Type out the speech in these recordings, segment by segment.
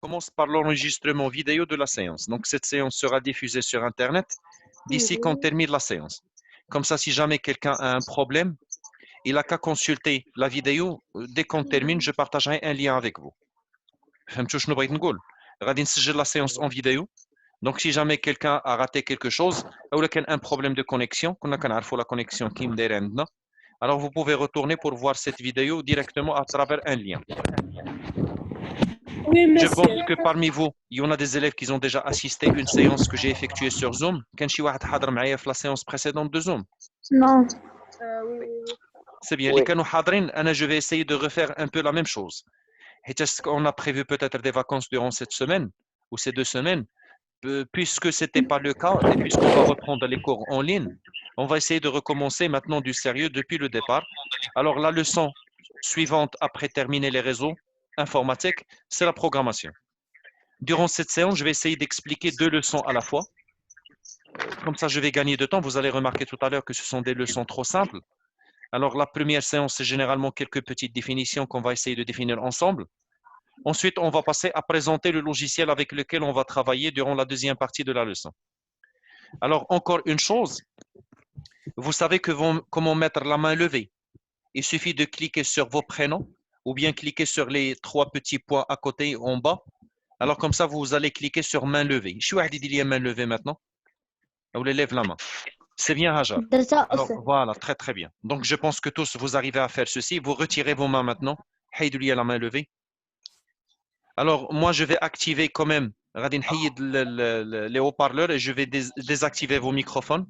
Commence par l'enregistrement vidéo de la séance. Donc, cette séance sera diffusée sur Internet d'ici qu'on termine la séance. Comme ça, si jamais quelqu'un a un problème, il n'a qu'à consulter la vidéo. Dès qu'on termine, je partagerai un lien avec vous. فهمتوا شنو بغيت نقول؟ غادي نسجل la séance en vidéo. Donc, si jamais quelqu'un a raté quelque chose, ou qu'il y a un problème de connexion, كنا كنعرفوا la connexion qui مدايره عندنا, alors vous pouvez retourner pour voir cette vidéo directement à travers un lien. Oui, Je pense monsieur. que parmi vous, il y en a des élèves qui ont déjà assisté à une séance que j'ai effectuée sur Zoom. كان شي واحد حاضر معايا في la séance précédente de Zoom. Non. Oui, oui, oui. C'est bien. اللي كانوا حاضرين, أنا je vais essayer de refaire un peu la même chose. حيت on a prévu peut-être des vacances durant cette semaine ou ces 2 semaines. Puisque ce n'était pas le cas et puisqu'on va reprendre les cours en ligne, on va essayer de recommencer maintenant du sérieux depuis le départ. Alors la leçon suivante après terminer les réseaux informatiques, c'est la programmation. Durant cette séance, je vais essayer d'expliquer 2 leçons à la fois. Comme ça, je vais gagner de temps. Vous allez remarquer tout à l'heure que ce sont des leçons trop simples. Alors la première séance, c'est généralement quelques petites définitions qu'on va essayer de définir ensemble. Ensuite, on va passer à présenter le logiciel avec lequel on va travailler durant la deuxième partie de la leçon. Alors, encore une chose, vous savez comment mettre la main levée. Il suffit de cliquer sur vos prénoms ou bien cliquer sur les 3 petits points à côté en bas. Alors, comme ça, vous allez cliquer sur main levée. Je suis dit qu'il y a main levée maintenant. Vous lève la main. C'est bien, Hajar. Alors, voilà, très très bien. Donc, je pense que tous, vous arrivez à faire ceci. Vous retirez vos mains maintenant. Haïdouliya la main levée. Alors, moi, je vais activer quand même les haut-parleurs et je vais désactiver vos microphones.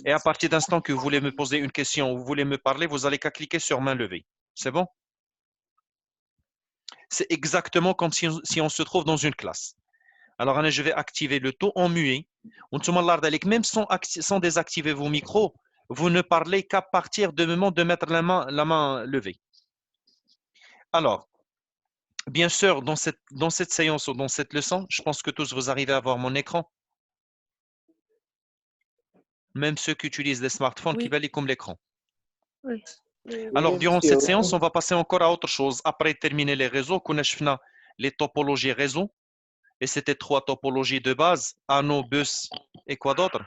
Et à partir d'instant que vous voulez me poser une question ou vous voulez me parler, vous allez qu'à cliquer sur main levée. C'est bon? C'est exactement comme si on se trouve dans une classe. Alors, je vais activer le tout en muet. Même sans désactiver vos micros, vous ne parlez qu'à partir du moment de mettre la main levée. Alors, bien sûr, dans cette séance ou dans cette leçon, je pense que tous vous arrivez à voir mon écran. Même ceux qui utilisent des smartphones qui valent comme l'écran. Oui. Alors, durant cette séance, on va passer encore à autre chose. Après terminer les réseaux, on a les topologies réseau. Et c'était 3 topologies de base, anneau, bus et quoi d'autre?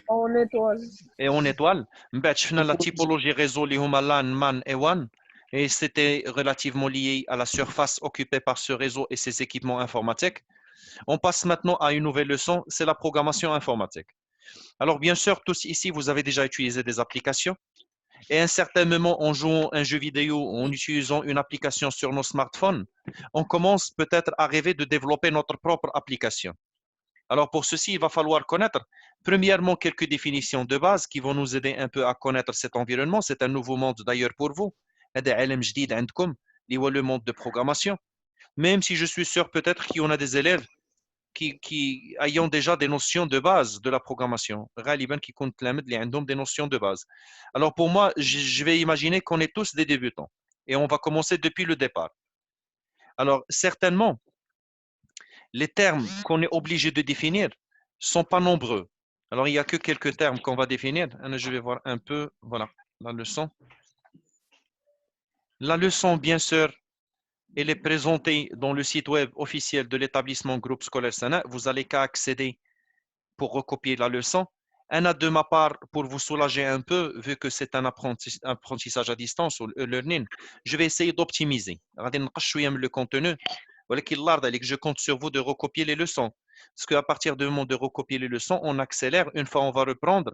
En étoile. Et en étoile. On a la typologie réseau, les LAN, MAN et WAN. Et c'était relativement lié à la surface occupée par ce réseau et ses équipements informatiques. On passe maintenant à une nouvelle leçon, c'est la programmation informatique. Alors, bien sûr, tous ici, vous avez déjà utilisé des applications. Et à un certain moment, en jouant un jeu vidéo, en utilisant une application sur nos smartphones, on commence peut-être à rêver de développer notre propre application. Alors pour ceci, il va falloir connaître premièrement quelques définitions de base qui vont nous aider un peu à connaître cet environnement. C'est un nouveau monde d'ailleurs pour vous. هذا عالم جديد عندكم اللي هو le monde de programmation. Même si je suis sûr peut-être qu'il y en a des élèves qui ayant déjà des notions de base de la programmation. غالبا كيكون التلاميذ اللي عندهم des notions de base. Alors pour moi, je vais imaginer qu'on est tous des débutants et on va commencer depuis le départ. Alors certainement, les termes qu'on est obligé de définir sont pas nombreux. Alors il n'y a que quelques termes qu'on va définir. Je vais voir un peu, voilà, la leçon. La leçon, bien sûr, elle est présentée dans le site web officiel de l'établissement groupe scolaire Sana. Vous allez qu'à accéder pour recopier la leçon. De ma part, pour vous soulager un peu, vu que c'est un apprentissage à distance ou learning, je vais essayer d'optimiser. Le contenu, je compte sur vous de recopier les leçons. Parce qu'à partir du moment de recopier les leçons, on accélère. Une fois on va reprendre,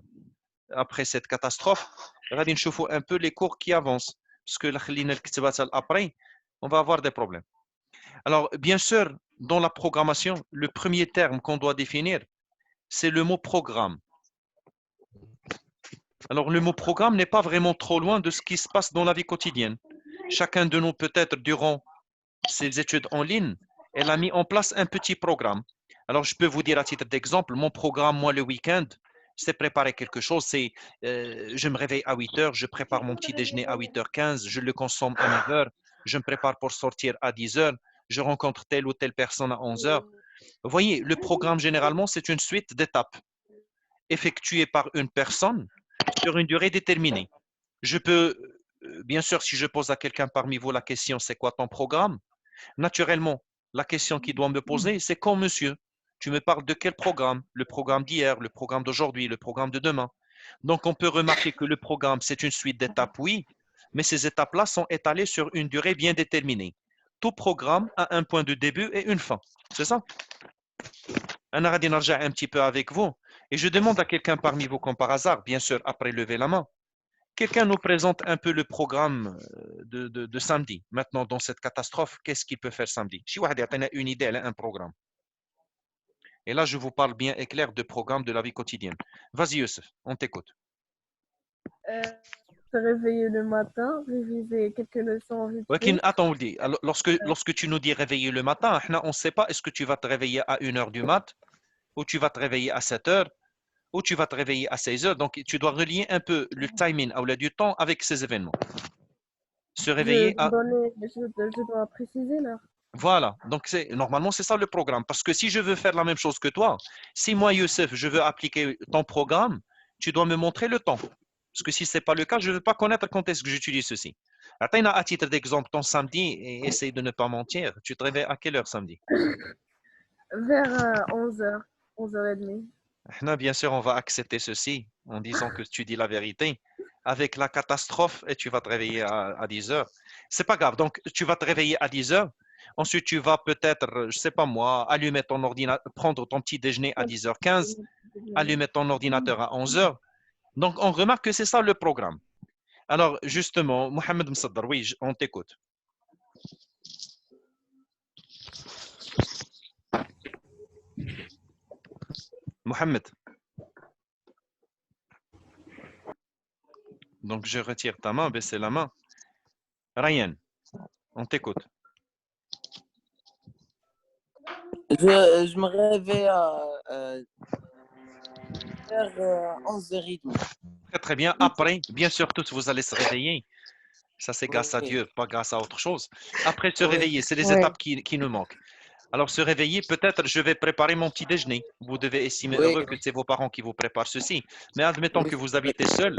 après cette catastrophe, un peu les cours qui avancent. Parce que après, on va avoir des problèmes. Alors, bien sûr, dans la programmation, le premier terme qu'on doit définir, c'est le mot programme. Alors, le mot programme n'est pas vraiment trop loin de ce qui se passe dans la vie quotidienne. Chacun de nous, peut-être, durant ses études en ligne, elle a mis en place un petit programme. Alors, je peux vous dire à titre d'exemple, mon programme, moi, le week-end, c'est préparer quelque chose. C'est, je me réveille à 8 heures, je prépare mon petit déjeuner à 8h15, je le consomme à 9 heures, je me prépare pour sortir à 10 heures, je rencontre telle ou telle personne à 11 heures. Vous voyez, le programme, généralement, c'est une suite d'étapes effectuées par une personne sur une durée déterminée. Je peux, bien sûr, si je pose à quelqu'un parmi vous la question, c'est quoi ton programme? Naturellement, la question qu'il doit me poser, c'est quand, monsieur? Tu me parles de quel programme? Le programme d'hier, le programme d'aujourd'hui, le programme de demain. Donc, on peut remarquer que le programme, c'est une suite d'étapes, oui, mais ces étapes-là sont étalées sur une durée bien déterminée. Tout programme a un point de début et une fin. C'est ça? Un un petit peu avec vous. Et je demande à quelqu'un parmi vous, comme par hasard, bien sûr, après lever la main, quelqu'un nous présente un peu le programme de samedi. Maintenant, dans cette catastrophe, qu'est-ce qu'il peut faire samedi? Si vous avez une idée, un programme. Et là, je vous parle bien et clair de programme de la vie quotidienne. Vas-y, Youssef, on t'écoute. Se réveiller le matin, réviser quelques leçons vite fait. Attends, on le dit. Alors, lorsque tu nous dis réveiller le matin, on ne sait pas est-ce que tu vas te réveiller à 1h du mat, ou tu vas te réveiller à 7h, ou tu vas te réveiller à 16h. Donc, tu dois relier un peu le timing ou du temps avec ces événements. Se réveiller à... Je dois préciser l'heure. Voilà, donc normalement c'est ça le programme. Parce que si je veux faire la même chose que toi, si moi, Youssef, je veux appliquer ton programme, tu dois me montrer le temps. Parce que si ce n'est pas le cas, je ne veux pas connaître quand est-ce que j'utilise ceci. Attends, à titre d'exemple, ton samedi, et essaye de ne pas mentir. Tu te réveilles à quelle heure samedi? Vers 11h, 11h30. Bien sûr, on va accepter ceci en disant que tu dis la vérité. Avec la catastrophe, et tu vas te réveiller à 10 heures. C'est pas grave. Donc, tu vas te réveiller à 10 heures. Ensuite, tu vas peut-être, je sais pas moi, allumer ton ordinateur, prendre ton petit déjeuner à 10h15, allumer ton ordinateur à 11 heures. Donc, on remarque que c'est ça le programme. Alors, justement, Mohamed Msaddar, oui, on t'écoute. Mohamed. Donc, je retire ta main, baissez la main. Ryan, on t'écoute. Je me réveille vers 11h30. Très, très bien. Après, bien sûr, tous vous allez se réveiller. Ça, c'est grâce à Oui. Dieu, pas grâce à autre chose. Après, se Oui. réveiller, c'est les étapes qui nous manquent. Alors, se réveiller, peut-être, je vais préparer mon petit déjeuner. Vous devez estimer Oui. heureux que c'est vos parents qui vous préparent ceci. Mais admettons que vous habitez seul,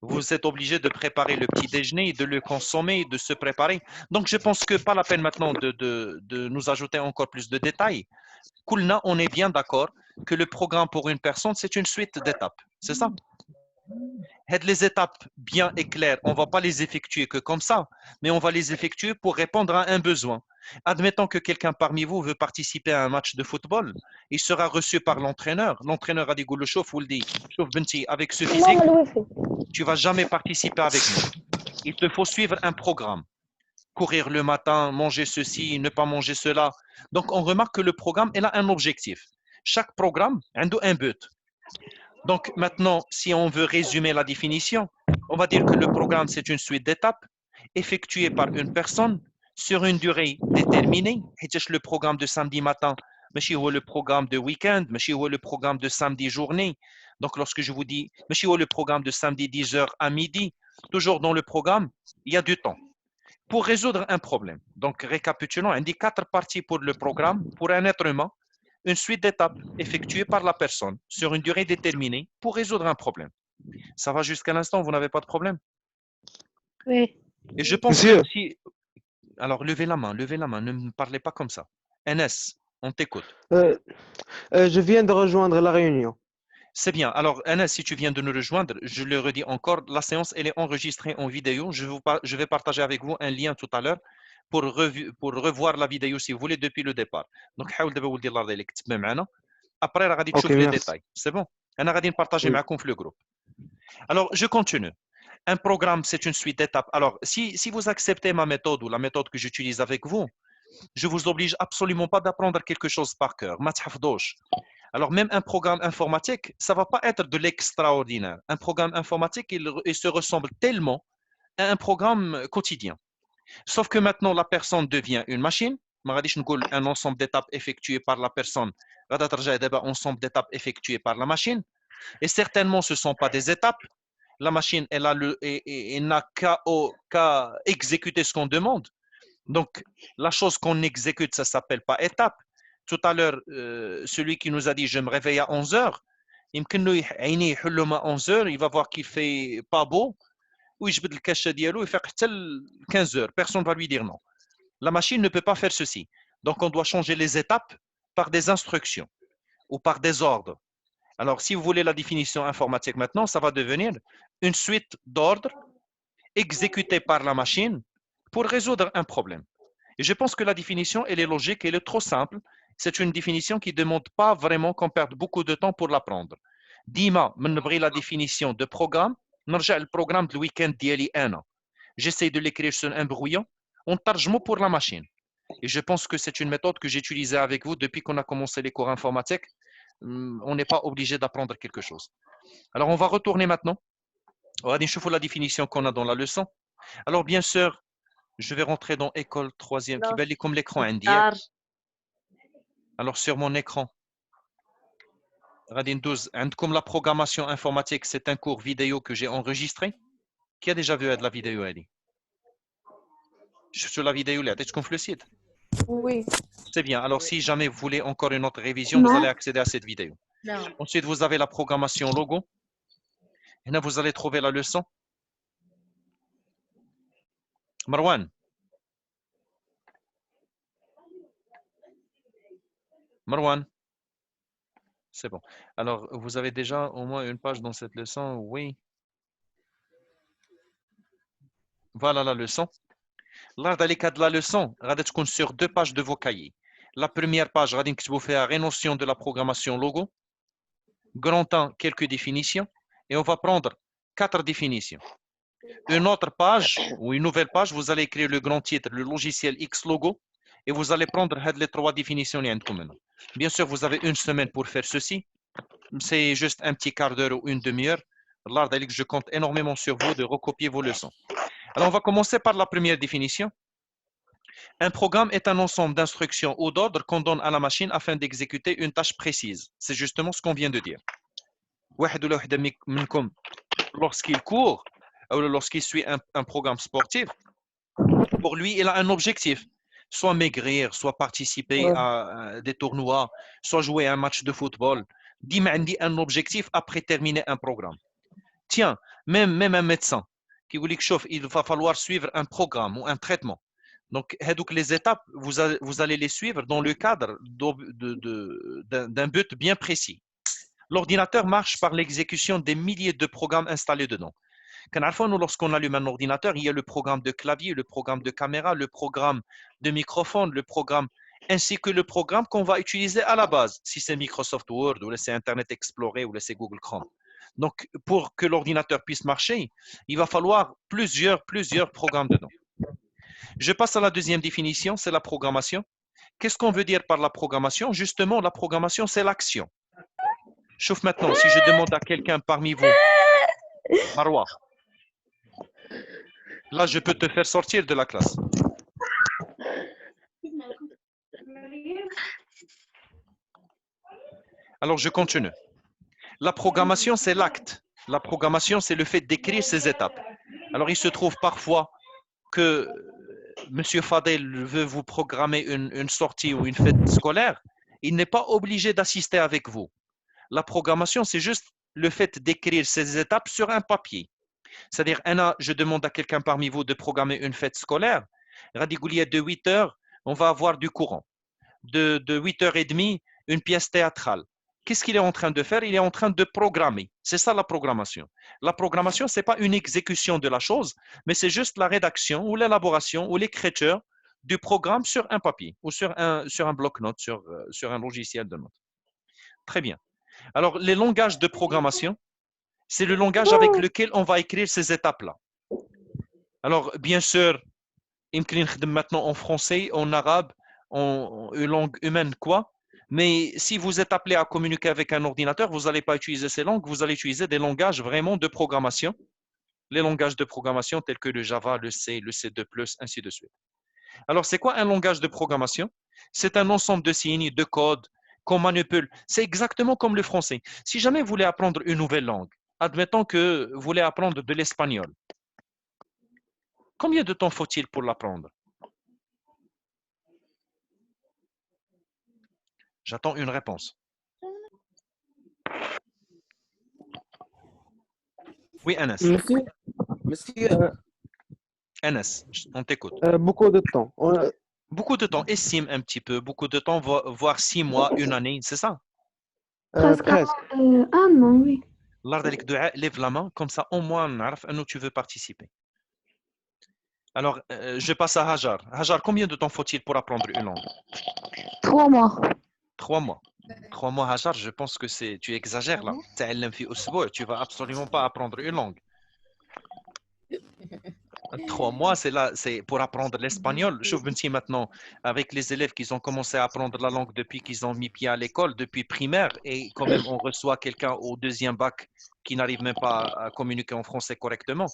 vous êtes obligé de préparer le petit déjeuner, de le consommer, de se préparer. Donc, je pense que pas la peine maintenant de nous ajouter encore plus de détails. Kulna, on est bien d'accord que le programme pour une personne, c'est une suite d'étapes. C'est ça? Les étapes bien et claires, on ne va pas les effectuer que comme ça, mais on va les effectuer pour répondre à un besoin. Admettons que quelqu'un parmi vous veut participer à un match de football, il sera reçu par l'entraîneur. L'entraîneur a dit le chauffe ou le dit, chauffe Benti, avec ce physique, tu vas jamais participer avec nous. Il te faut suivre un programme. Courir le matin, manger ceci, ne pas manger cela. Donc on remarque que le programme il a un objectif. Chaque programme a un but. Donc maintenant, si on veut résumer la définition, on va dire que le programme, c'est une suite d'étapes effectuées par une personne sur une durée déterminée. Le programme de samedi matin, le programme de week-end, le programme de samedi journée. Donc lorsque je vous dis, le programme de samedi 10h à midi, toujours dans le programme, il y a du temps pour résoudre un problème. Donc récapitulons, on dit 4 parties pour le programme, pour un être humain, une suite d'étapes effectuées par la personne sur une durée déterminée pour résoudre un problème. Ça va jusqu'à l'instant, vous n'avez pas de problème? Oui. Et je pense que si... Alors, levez la main, ne me parlez pas comme ça. NS, on t'écoute. Je viens de rejoindre la réunion. C'est bien. Alors, NS, si tu viens de nous rejoindre, je le redis encore, la séance, elle est enregistrée en vidéo. Je vais partager avec vous un lien tout à l'heure pour revoir la vidéo si vous voulez depuis le départ. Donc, حاول دابا ولدي الله يرضي عليك تتبع معنا. Après, غادي تشوف les détails. C'est bon? أنا غادي نبارطاجي معكم في le groupe. Alors, je continue. Un programme, c'est une suite d'étapes. Alors, si vous acceptez ma méthode ou la méthode que j'utilise avec vous, je vous oblige absolument pas d'apprendre quelque chose par cœur. ما تحفظوش. Alors, même un programme informatique, ça ne va pas être de l'extraordinaire. Un programme informatique, il se ressemble tellement à un programme quotidien. Sauf que maintenant, la personne devient une machine. Un ensemble d'étapes effectuées par la personne. Un ensemble d'étapes effectuées par la machine. Et certainement, ce ne sont pas des étapes. La machine, elle n'a qu'à exécuter ce qu'on demande. Donc, la chose qu'on exécute, ça ne s'appelle pas étape. Tout à l'heure, celui qui nous a dit je me réveille à 11 heures, il me 11 heures, il va voir qu'il fait pas beau, ou il fait 15 heures. Personne ne va lui dire non. La machine ne peut pas faire ceci. Donc, on doit changer les étapes par des instructions ou par des ordres. Alors, si vous voulez la définition informatique maintenant, ça va devenir une suite d'ordres exécutés par la machine pour résoudre un problème. Et je pense que la définition, elle est logique, elle est trop simple. C'est une définition qui ne demande pas vraiment qu'on perde beaucoup de temps pour l'apprendre. Dima, je la définition de programme, نرجع البروغرام de week-end ديالي أنا. J'essaie de l'écrire sur un brouillon, on tarjmo pour la machine. Et je pense que c'est une méthode que j'ai utilisée avec vous depuis qu'on a commencé les cours informatiques. On n'est pas obligé d'apprendre quelque chose. Alors, on va retourner maintenant. On va voir la définition qu'on a dans la leçon. Alors, bien sûr, je vais rentrer dans école 3e, qui belle comme l'écran indien. Alors, sur mon écran, Radin 12, comme la programmation informatique, c'est un cours vidéo que j'ai enregistré. Qui a déjà vu de la vidéo, Ali? Sur la vidéo, là, est-ce qu'on fait le site? Oui. C'est bien. Alors, si jamais vous voulez encore une autre révision, vous allez accéder à cette vidéo. Non. Ensuite, vous avez la programmation logo. Et là, vous allez trouver la leçon. Marwan. Marwan. C'est bon. Alors, vous avez déjà au moins une page dans cette leçon? Oui. Voilà la leçon. Là, dans les cas de la leçon, vous allez sur 2 pages de vos cahiers. La première page, vous allez faire la notion de la programmation logo. Grand 1, quelques définitions. Et on va prendre 4 définitions. Une autre page ou une nouvelle page, vous allez écrire le grand titre, le logiciel X logo. Et vous allez prendre les 3 définitions. Bien sûr, vous avez une semaine pour faire ceci. C'est juste un petit quart d'heure ou une demi-heure. Là, je compte énormément sur vous de recopier vos leçons. Alors, on va commencer par la première définition. Un programme est un ensemble d'instructions ou d'ordres qu'on donne à la machine afin d'exécuter une tâche précise. C'est justement ce qu'on vient de dire. Lorsqu'il court ou lorsqu'il suit un programme sportif, pour lui, il a un objectif. Soit maigrir, soit participer à des tournois, soit jouer un match de football. Dis-moi un objectif après terminer un programme. Tiens, même un médecin qui vous dit que il va falloir suivre un programme ou un traitement. Donc, les étapes, vous allez les suivre dans le cadre d'un but bien précis. L'ordinateur marche par l'exécution des milliers de programmes installés dedans. Lorsqu'on allume un ordinateur, il y a le programme de clavier, le programme de caméra, le programme de microphone, le programme, ainsi que le programme qu'on va utiliser à la base, si c'est Microsoft Word, ou c'est Internet Explorer, ou c'est Google Chrome. Donc, pour que l'ordinateur puisse marcher, il va falloir plusieurs programmes dedans. Je passe à la deuxième définition, c'est la programmation. Qu'est-ce qu'on veut dire par la programmation? Justement, la programmation, c'est l'action. Chauffe maintenant, si je demande à quelqu'un parmi vous, Marwa, là, je peux te faire sortir de la classe. Alors, je continue. La programmation, c'est l'acte. La programmation, c'est le fait d'écrire ces étapes. Alors, il se trouve parfois que M. Fadel veut vous programmer une sortie ou une fête scolaire. Il n'est pas obligé d'assister avec vous. La programmation, c'est juste le fait d'écrire ces étapes sur un papier. C'est-à-dire, je demande à quelqu'un parmi vous de programmer une fête scolaire. Radigoulia de 8 heures, on va avoir du courant. De 8h30, une pièce théâtrale. Qu'est-ce qu'il est en train de faire? Il est en train de programmer. C'est ça la programmation. La programmation, ce n'est pas une exécution de la chose, mais c'est juste la rédaction ou l'élaboration ou l'écriture du programme sur un papier ou sur un bloc-notes, sur un logiciel de notes. Très bien. Alors, les langages de programmation, c'est le langage avec lequel on va écrire ces étapes-là. Alors, bien sûr, maintenant en français, en arabe, en langue humaine, quoi. Mais si vous êtes appelé à communiquer avec un ordinateur, vous n'allez pas utiliser ces langues, vous allez utiliser des langages vraiment de programmation. Les langages de programmation tels que le Java, le C, le C2+, ainsi de suite. Alors, c'est quoi un langage de programmation? C'est un ensemble de signes, de codes qu'on manipule. C'est exactement comme le français. Si jamais vous voulez apprendre une nouvelle langue, admettons que vous voulez apprendre de l'espagnol. Combien de temps faut-il pour l'apprendre? J'attends une réponse. Oui, Anas. Monsieur, Anas, on t'écoute. Beaucoup de temps. Beaucoup de temps, estime un petit peu, beaucoup de temps, voire 6 mois, une année, c'est ça. Presque presque. un an, oui. Allah dalik dua, lève la main, comme ça au moins on عرف où tu veux participer. Alors, je passe à Hajar. Hajar, combien de temps faut-il pour apprendre une langue? 3 mois. 3 mois. 3 mois, Hajar, je pense que tu exagères là. Tu vas absolument pas apprendre une langue. 3 mois, c'est pour apprendre l'espagnol. Je vous dis maintenant, avec les élèves qui ont commencé à apprendre la langue depuis qu'ils ont mis pied à l'école, depuis primaire, et quand même on reçoit quelqu'un au deuxième bac qui n'arrive même pas à communiquer en français correctement.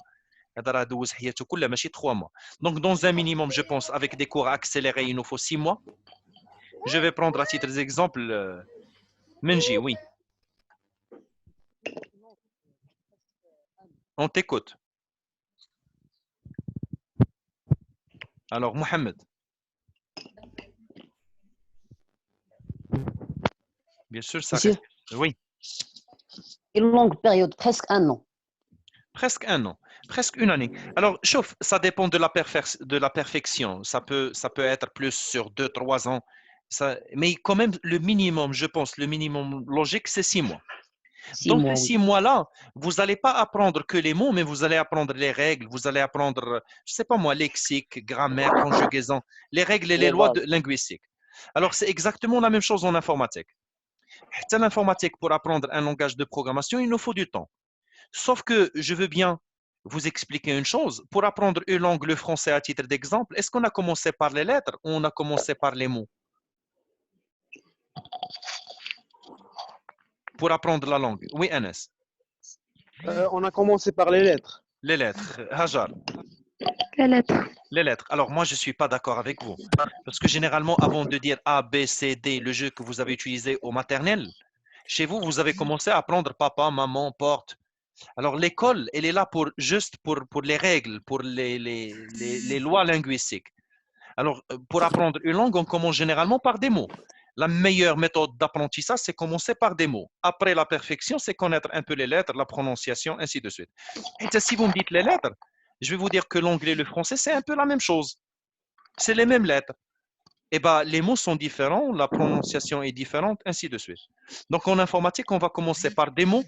3 mois. Donc, dans un minimum, je pense, avec des cours accélérés, il nous faut 6 mois. Je vais prendre à titre d'exemple Menji, oui. On t'écoute. Alors, Mohamed. Bien sûr, ça Monsieur, reste. Oui, une longue période, presque un an. presque un an, presque une année. Alors, chauffe, ça dépend de la perfection. Ça peut être plus sur 2, 3 ans. Mais quand même, le minimum, je pense, le minimum logique, c'est 6 mois. Dans ces Oui. 6 mois-là, vous n'allez pas apprendre que les mots, mais vous allez apprendre les règles, vous allez apprendre, je ne sais pas moi, lexique, grammaire, conjugaison, les règles et les lois linguistiques. Alors, c'est exactement la même chose en informatique. En informatique, pour apprendre un langage de programmation, il nous faut du temps. Sauf que je veux bien vous expliquer une chose. Pour apprendre une langue, le français à titre d'exemple, est-ce qu'on a commencé par les lettres ou on a commencé par les mots? Pour apprendre la langue. Oui, Anas. On a commencé par les lettres. Les lettres. Hajar. Les lettres. Les lettres. Alors, moi, je ne suis pas d'accord avec vous. Parce que généralement, avant de dire A, B, C, D, le jeu que vous avez utilisé au maternel, chez vous, vous avez commencé à apprendre papa, maman, porte. Alors, l'école, elle est là juste pour les règles, pour les lois linguistiques. Alors, pour apprendre une langue, on commence généralement par des mots. La meilleure méthode d'apprentissage, c'est commencer par des mots. Après la perfection, c'est connaître un peu les lettres, la prononciation, ainsi de suite. Et si vous me dites les lettres, je vais vous dire que l'anglais et le français, c'est un peu la même chose. C'est les mêmes lettres. Eh bien, les mots sont différents, la prononciation est différente, ainsi de suite. Donc, en informatique, on va commencer par des mots.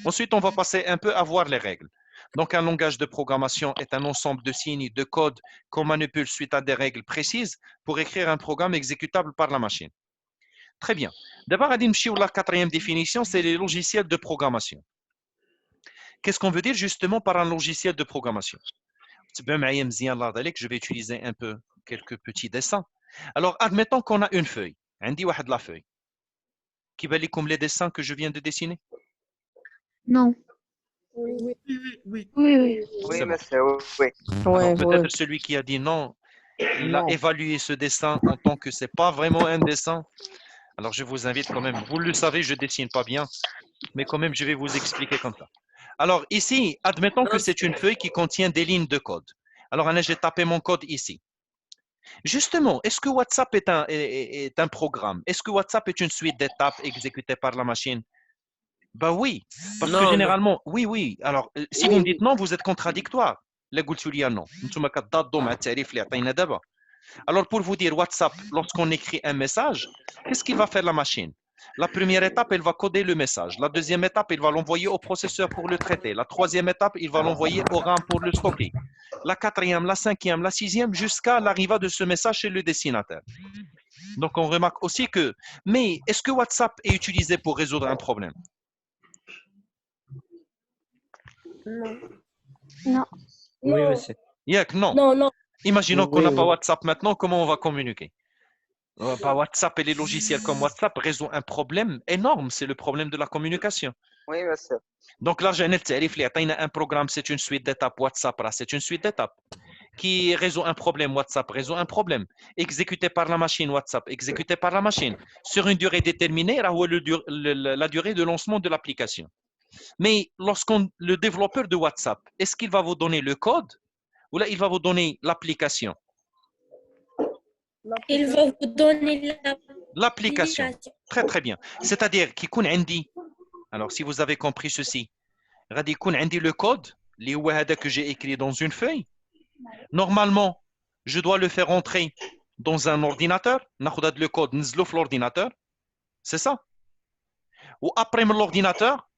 Ensuite, on va passer un peu à voir les règles. Donc, un langage de programmation est un ensemble de signes, de codes qu'on manipule suite à des règles précises pour écrire un programme exécutable par la machine. Très bien. D'abord, la quatrième définition, c'est les logiciels de programmation. Qu'est-ce qu'on veut dire justement par un logiciel de programmation? Je vais utiliser un peu quelques petits dessins. Alors, admettons qu'on a une feuille. عندي واحد la feuille. Qui va comme les dessins que je viens de dessiner? Non. Oui, oui. Oui, oui. Oui, bon. monsieur, oui. Ouais, Peut-être celui qui a dit non, il a Non. évalué ce dessin en tant que c'est pas vraiment un dessin. Alors, je vous invite quand même. Vous le savez, je dessine pas bien, mais quand même, je vais vous expliquer comme ça. Alors, ici, admettons que c'est une feuille qui contient des lignes de code. Alors, Anna, j'ai tapé mon code ici. Justement, est-ce que WhatsApp est un programme? Est-ce que WhatsApp est une suite d'étapes exécutées par la machine? Ben oui, parce que Non, généralement, oui, oui. Alors, si vous me dites non, vous êtes contradictoire. لا قلت لي non. انتم كتضادوا مع التعريف اللي عطينا دابا. Alors, pour vous dire, WhatsApp, lorsqu'on écrit un message, qu'est-ce qu'il va faire la machine? La première étape, elle va coder le message. La deuxième étape, il va l'envoyer au processeur pour le traiter. La troisième étape, il va l'envoyer au RAM pour le stocker. La quatrième, la cinquième, la sixième, jusqu'à l'arrivée de ce message chez le destinataire. Donc, on remarque aussi que... Mais est-ce que WhatsApp est utilisé pour résoudre un problème? Non. Non. Oui, monsieur. Yak, non. Non, non. Imaginons qu'on Oui, n'a pas oui. WhatsApp maintenant, comment on va communiquer? WhatsApp et les logiciels comme WhatsApp résout un problème énorme, c'est le problème de la communication. Oui, monsieur. Donc là, j'ai un programme, c'est une suite d'étapes. WhatsApp, c'est une suite d'étapes qui résout un problème. WhatsApp résout un problème. Exécuté par la machine, WhatsApp, exécuté par la machine. Sur une durée déterminée, la durée de lancement de l'application. Mais le développeur de WhatsApp, est-ce qu'il va vous donner le code ou là, il va vous donner l'application? Il va vous donner L'application. l'application. Très, très bien. C'est-à-dire qu'il y a alors, si vous avez compris ceci, غادي يكون عندي le code اللي هو هذا que j'ai écrit dans une feuille. Normalement, je dois le faire entrer dans un ordinateur, ناخذ le code نزلو في l'ordinateur, c'est ça. Ou après l'ordinateur,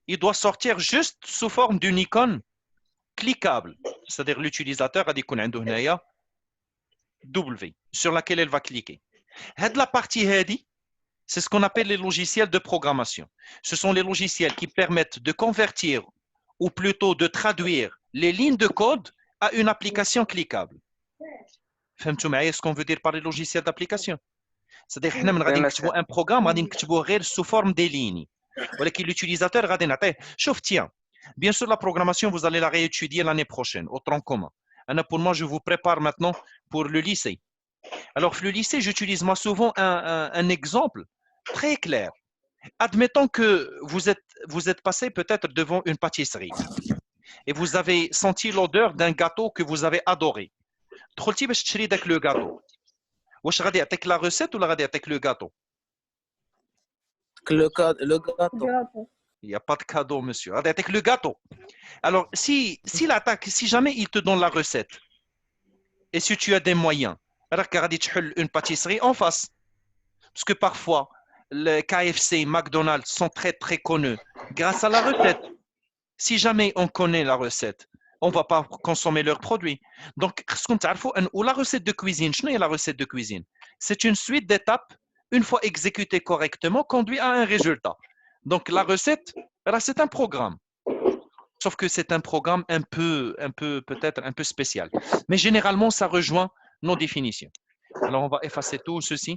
il doit sortir juste sous forme d'une icône cliquable, c'est-à-dire l'utilisateur a dit qu'on a un W sur laquelle elle va cliquer. La partie هذه, c'est ce qu'on appelle les logiciels de programmation. Ce sont les logiciels qui permettent de convertir ou plutôt de traduire les lignes de code à une application cliquable. فهمتوا معايا ce qu'on veut dire par les logiciels d'application? C'est-à-dire حنا من غادي نكتبوا un programme غادي نكتبوه غير sous forme des lignes. ولكن l'utilisateur غادي نعطيه شوف tiens. Bien sûr la programmation vous allez la réétudier l'année prochaine au tronc commun. Pour moi je vous prépare maintenant pour le lycée. Alors le lycée j'utilise moi souvent un exemple très clair. Admettons que vous êtes passé peut-être devant une pâtisserie et vous avez senti l'odeur d'un gâteau que vous avez adoré. دخلتي باش تشري داك لو gâteau. واش غادي يعطيك لا recette ولا غادي يعطيك لو gâteau? Le gâteau. Gâteau. Il n'y a pas de cadeau, monsieur. غادي يعطيك le gâteau. Alors si jamais il te donne la recette et si tu as des moyens, راك غادي تحل une pâtisserie en face. Parce que parfois le KFC, McDonald's sont très très connus grâce à la recette. Si jamais on connaît la recette, on ne va pas consommer leurs produits. Donc, la recette de cuisine, je la recette de cuisine. C'est une suite d'étapes, une fois exécutée correctement, conduit à un résultat. Donc, la recette, c'est un programme. Sauf que c'est un programme peut-être un peu spécial. Mais généralement, ça rejoint nos définitions. Alors, on va effacer tout ceci.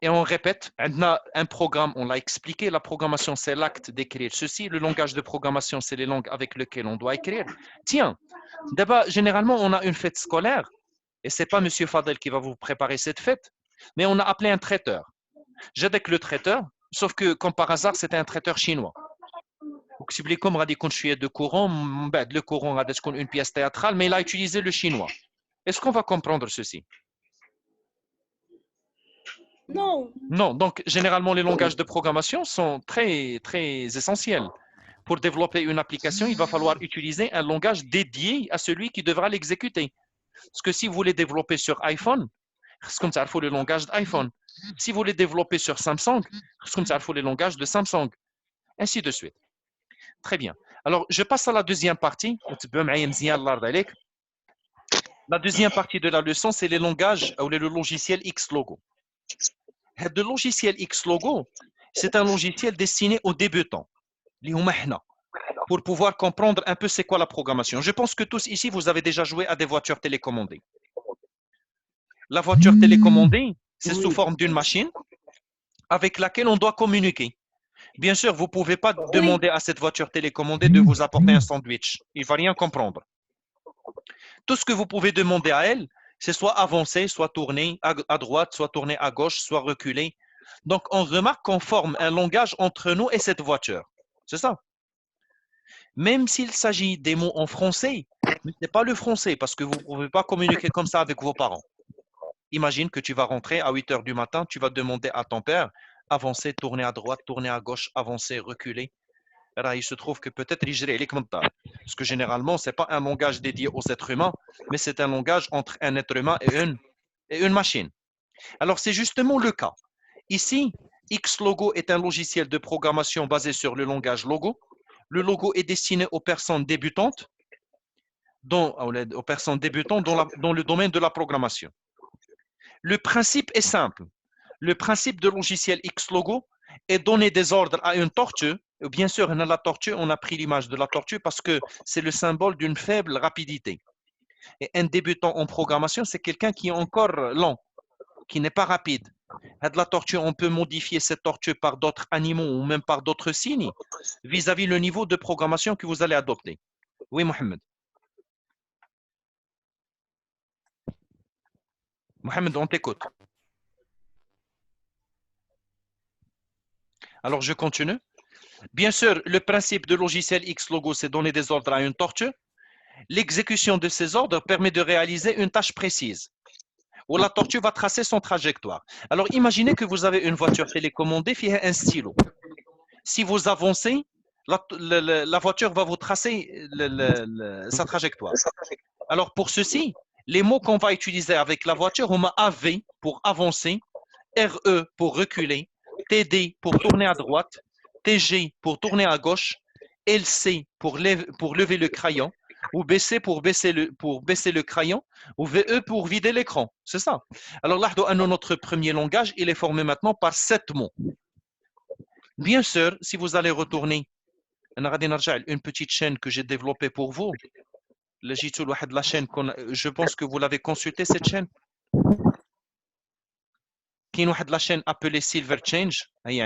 Et on répète, un programme, on l'a expliqué, la programmation, c'est l'acte d'écrire ceci. Le langage de programmation, c'est les langues avec lesquelles on doit écrire. Tiens, d'abord, généralement, on a une fête scolaire, et ce n'est pas M. Fadel qui va vous préparer cette fête, mais on a appelé un traiteur. J'ai avec le traiteur, sauf que, comme par hasard, c'était un traiteur chinois. Comme on a dit qu'on suit de courant, le courant a une pièce théâtrale, mais il a utilisé le chinois. Est-ce qu'on va comprendre ceci? Non. Non, donc généralement les langages de programmation sont très, très essentiels. Pour développer une application, il va falloir utiliser un langage dédié à celui qui devra l'exécuter. Parce que si vous voulez développer sur iPhone, il faut le langage d'iPhone. Si vous voulez développer sur Samsung, il faut le langage de Samsung. Ainsi de suite. Très bien. Alors, je passe à la deuxième partie. La deuxième partie de la leçon, c'est les langages ou le logiciel Xlogo. Le logiciel Xlogo, c'est un logiciel destiné aux débutants, pour pouvoir comprendre un peu c'est quoi la programmation. Je pense que tous ici, vous avez déjà joué à des voitures télécommandées. La voiture télécommandée, c'est sous forme d'une machine avec laquelle on doit communiquer. Bien sûr, vous ne pouvez pas demander à cette voiture télécommandée de vous apporter un sandwich. Il ne va rien comprendre. Tout ce que vous pouvez demander à elle, c'est soit avancer, soit tourner à droite, soit tourner à gauche, soit reculer. Donc, on remarque qu'on forme un langage entre nous et cette voiture. C'est ça. Même s'il s'agit des mots en français, mais ce n'est pas le français parce que vous ne pouvez pas communiquer comme ça avec vos parents. Imagine que tu vas rentrer à 8 heures du matin, tu vas demander à ton père, avancer, tourner à droite, tourner à gauche, avancer, reculer. Alors, il se trouve que peut-être parce que généralement, ce n'est pas un langage dédié aux êtres humains, mais c'est un langage entre un être humain et une machine. Alors, c'est justement le cas. Ici, Xlogo est un logiciel de programmation basé sur le langage Logo. Le Logo est destiné aux personnes débutantes, dans le domaine de la programmation. Le principe est simple. Le principe de logiciel Xlogo est donner des ordres à une tortue. Bien sûr, la tortue, on a pris l'image de la tortue parce que c'est le symbole d'une faible rapidité. Et un débutant en programmation, c'est quelqu'un qui est encore lent, qui n'est pas rapide. La tortue, on peut modifier cette tortue par d'autres animaux ou même par d'autres signes vis-à-vis le niveau de programmation que vous allez adopter. Oui, Mohamed. Mohamed, on t'écoute. Alors, je continue. Bien sûr, le principe de logiciel Xlogo, c'est donner des ordres à une tortue. L'exécution de ces ordres permet de réaliser une tâche précise, où la tortue va tracer son trajectoire. Alors, imaginez que vous avez une voiture télécommandée qui a un stylo. Si vous avancez, la voiture va vous tracer sa trajectoire. Alors pour ceci, les mots qu'on va utiliser avec la voiture, on a AV pour avancer, RE pour reculer, TD pour tourner à droite, TG pour tourner à gauche, LC pour lever le crayon, ou BC pour baisser le crayon, ou VE pour vider l'écran. C'est ça. Alors là, notre premier langage, il est formé maintenant par 7 mots. Bien sûr, si vous allez retourner, une petite chaîne que j'ai développée pour vous, la chaîne, je pense que vous l'avez consultée, cette chaîne. Qui est la chaîne appelée Silver Change. Oui,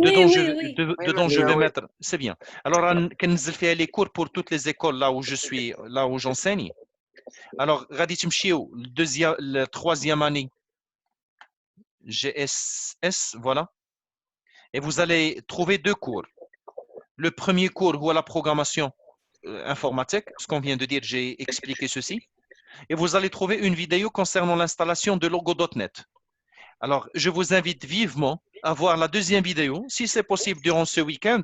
Dedans, oui, oui. dedans je vais oui. mettre, c'est bien. Alors, on fait les cours pour toutes les écoles là où je suis, là où j'enseigne. Alors, Radit Mchio, la troisième année, GSS, voilà. Et vous allez trouver 2 cours. Le premier cours, ou la programmation informatique, ce qu'on vient de dire, j'ai expliqué ceci. Et vous allez trouver une vidéo concernant l'installation de logo.net. Alors, je vous invite vivement à voir la deuxième vidéo, si c'est possible durant ce week-end,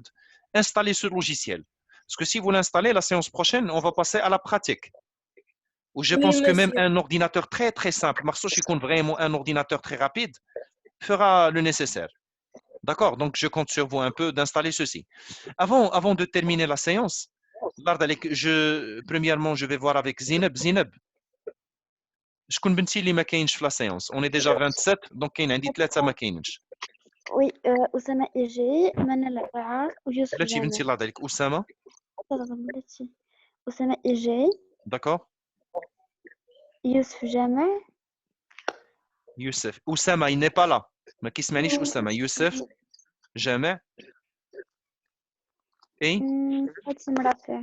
installer ce logiciel. Parce que si vous l'installez, la séance prochaine, on va passer à la pratique. Où je pense que même un ordinateur très très simple, Marceau, je compte vraiment un ordinateur très rapide, fera le nécessaire. D'accord? Donc, je compte sur vous un peu d'installer ceci. Avant de terminer la séance, premièrement, je vais voir avec Zineb. Zineb, شكون بنتي اللي ما كاينش في لا سيونس اون ديجا 27 دونك كاين عندي 3 ما كاينينش وي أسامة إيجي منى العطاعة ويوسف بلاتي بنتي جامع. الله يرضى عليك اسامه بلاتي أسامة إيجي داكور يوسف جامع. يوسف اسامه il n'est pas là ما كيسمعنيش اسامه يوسف جامع اي حاتم رافع.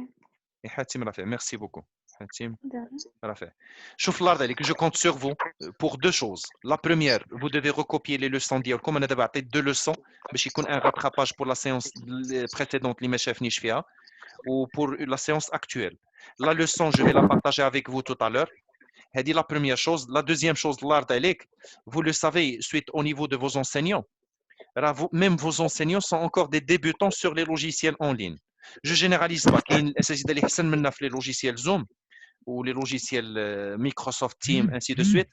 حاتم رافع ميرسي بوكو حاتم دار. رافع شوف الله يرضى عليك je compte sur vous pour 2 choses la première vous devez recopier les leçons ديالكم انا دابا عطيت 2 leçons باش يكون un rattrapage pour la séance précédente اللي ما شافنيش فيها ou pour la séance actuelle. La leçon, je vais la partager avec vous tout à l'heure. C'est la première chose. La deuxième chose, vous le savez, suite au niveau de vos enseignants, même vos enseignants sont encore des débutants sur les logiciels en ligne. Je généralise pas. Il s'agit d'aller les logiciels Zoom ou les logiciels Microsoft Teams, ainsi de suite.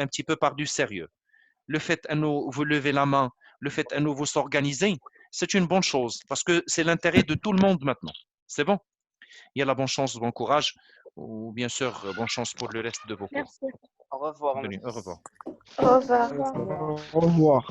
Un petit peu par du sérieux. Le fait que vous levez la main, le fait que vous s'organisez, c'est une bonne chose parce que c'est l'intérêt de tout le monde maintenant. C'est bon? Il y a la bonne chance, bon courage ou bien sûr, bonne chance pour le reste de vos cours. Au revoir. Bienvenue, au revoir. Au revoir. Au revoir.